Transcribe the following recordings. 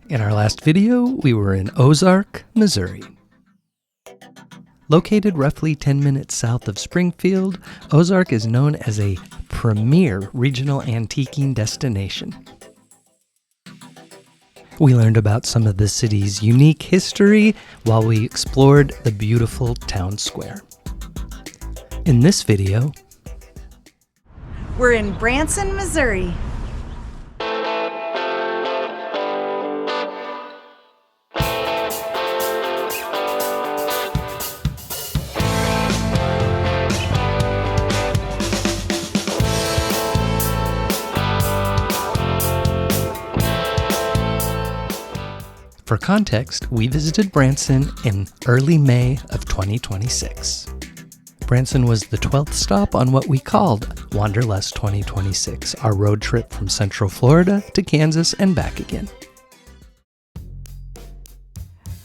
In our last video, we were in Ozark, Missouri. Located roughly 10 minutes south of Springfield, Ozark is known as a premier regional antiquing destination. We learned about some of the city's unique history while we explored the beautiful town square. In this video, we're in Branson, Missouri. For context, we visited Branson in early May of 2026. Branson was the 12th stop on what we called Wanderlust 2026, our road trip from Central Florida to Kansas and back again.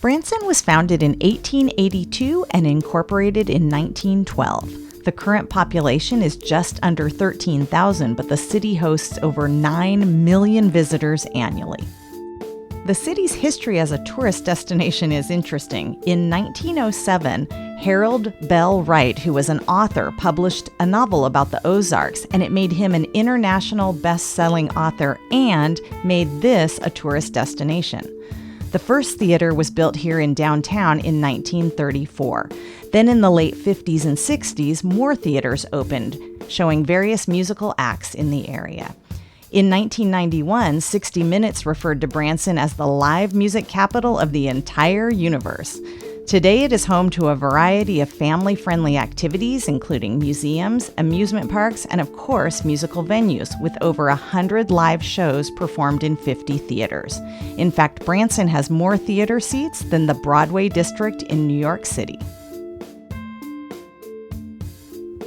Branson was founded in 1882 and incorporated in 1912. The current population is just under 13,000, but the city hosts over 9 million visitors annually. The city's history as a tourist destination is interesting. In 1907, Harold Bell Wright, who was an author, published a novel about the Ozarks, and it made him an international best-selling author and made this a tourist destination. The first theater was built here in downtown in 1934. Then in the late 50s and 60s, more theaters opened, showing various musical acts in the area. In 1991, 60 Minutes referred to Branson as the live music capital of the entire universe. Today, it is home to a variety of family-friendly activities, including museums, amusement parks, and of course, musical venues, with over 100 live shows performed in 50 theaters. In fact, Branson has more theater seats than the Broadway district in New York City.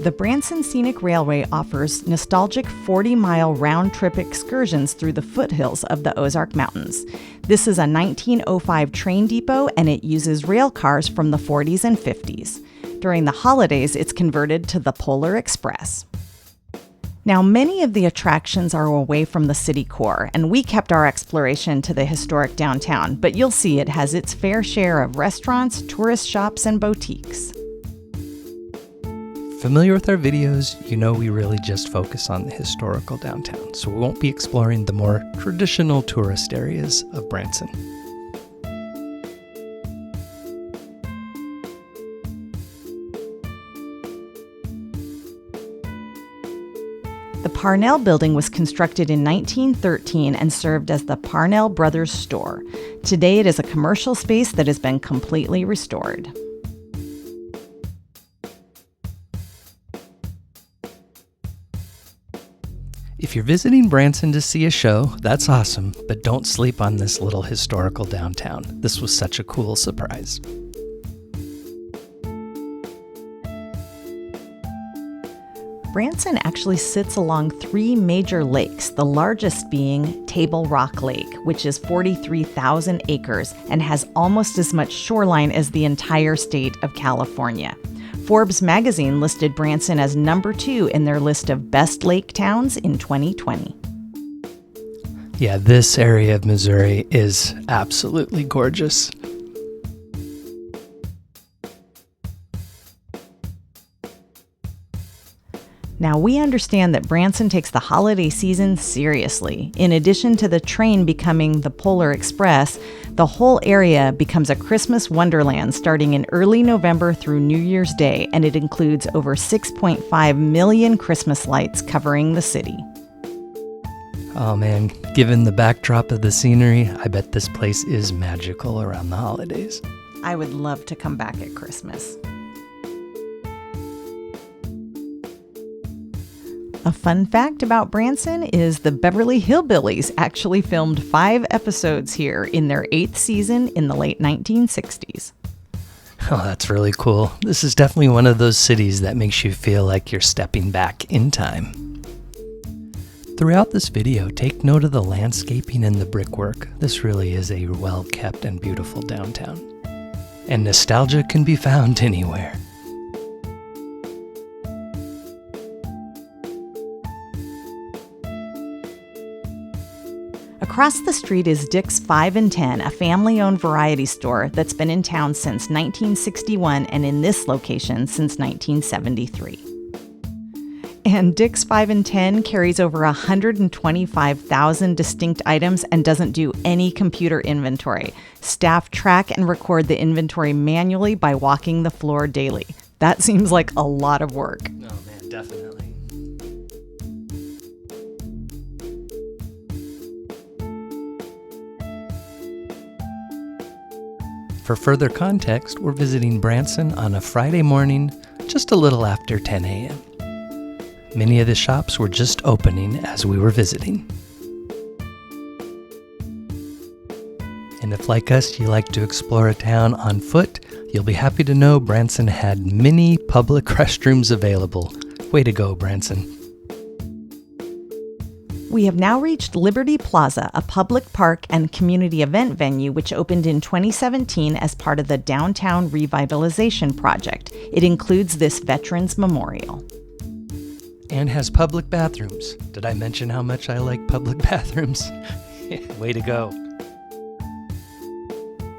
The Branson Scenic Railway offers nostalgic 40-mile round-trip excursions through the foothills of the Ozark Mountains. This is a 1905 train depot, and it uses rail cars from the 40s and 50s. During the holidays, it's converted to the Polar Express. Now, many of the attractions are away from the city core, and we kept our exploration to the historic downtown, but you'll see it has its fair share of restaurants, tourist shops, and boutiques. Familiar with our videos, you know we really just focus on the historical downtown, so we won't be exploring the more traditional tourist areas of Branson. The Parnell Building was constructed in 1913 and served as the Parnell Brothers Store. Today it is a commercial space that has been completely restored. If you're visiting Branson to see a show, that's awesome, but don't sleep on this little historical downtown. This was such a cool surprise. Branson actually sits along 3 major lakes, the largest being Table Rock Lake, which is 43,000 acres and has almost as much shoreline as the entire state of California. Forbes magazine listed Branson as number 2 in their list of best lake towns in 2020. Yeah, this area of Missouri is absolutely gorgeous. Now, we understand that Branson takes the holiday season seriously. In addition to the train becoming the Polar Express, the whole area becomes a Christmas wonderland starting in early November through New Year's Day, and it includes over 6.5 million Christmas lights covering the city. Oh man, given the backdrop of the scenery, I bet this place is magical around the holidays. I would love to come back at Christmas. A fun fact about Branson is the Beverly Hillbillies actually filmed 5 episodes here in their 8th season in the late 1960s. Oh, that's really cool. This is definitely one of those cities that makes you feel like you're stepping back in time. Throughout this video, take note of the landscaping and the brickwork. This really is a well-kept and beautiful downtown. And nostalgia can be found anywhere. Across the street is Dick's 5 and 10, a family-owned variety store that's been in town since 1961 and in this location since 1973. And Dick's 5 and 10 carries over 125,000 distinct items and doesn't do any computer inventory. Staff track and record the inventory manually by walking the floor daily. That seems like a lot of work. Oh man, definitely. For further context, we're visiting Branson on a Friday morning, just a little after 10 a.m. Many of the shops were just opening as we were visiting. And if, like us, you like to explore a town on foot, you'll be happy to know Branson had many public restrooms available. Way to go, Branson. We have now reached Liberty Plaza, a public park and community event venue which opened in 2017 as part of the Downtown Revitalization Project. It includes this Veterans Memorial. And has public bathrooms. Did I mention how much I like public bathrooms? Way to go.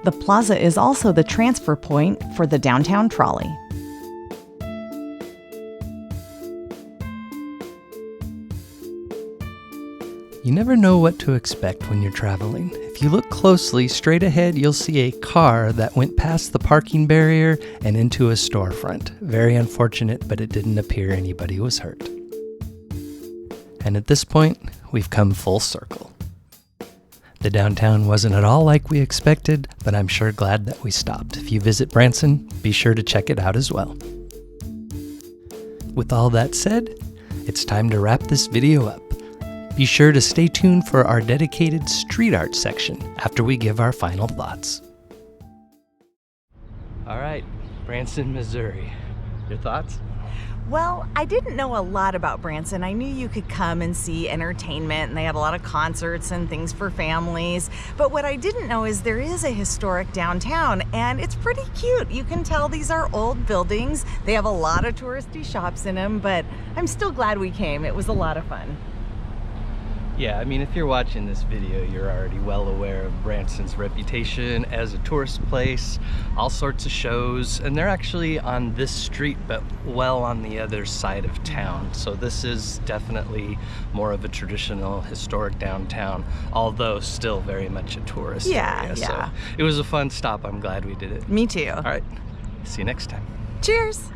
The plaza is also the transfer point for the downtown trolley. You never know what to expect when you're traveling. If you look closely, straight ahead, you'll see a car that went past the parking barrier and into a storefront. Very unfortunate, but it didn't appear anybody was hurt. And at this point, we've come full circle. The downtown wasn't at all like we expected, but I'm sure glad that we stopped. If you visit Branson, be sure to check it out as well. With all that said, it's time to wrap this video up. Be sure to stay tuned for our dedicated street art section after we give our final thoughts. All right, Branson, Missouri. Your thoughts? Well, I didn't know a lot about Branson. I knew you could come and see entertainment, and they had a lot of concerts and things for families. But what I didn't know is there is a historic downtown, and it's pretty cute. You can tell these are old buildings. They have a lot of touristy shops in them, but I'm still glad we came. It was a lot of fun. Yeah, I mean, if you're watching this video, you're already well aware of Branson's reputation as a tourist place, all sorts of shows, and they're actually on this street, but well on the other side of town. So this is definitely more of a traditional historic downtown, although still very much a tourist area. So it was a fun stop. I'm glad we did it. Me too. All right, see you next time. Cheers.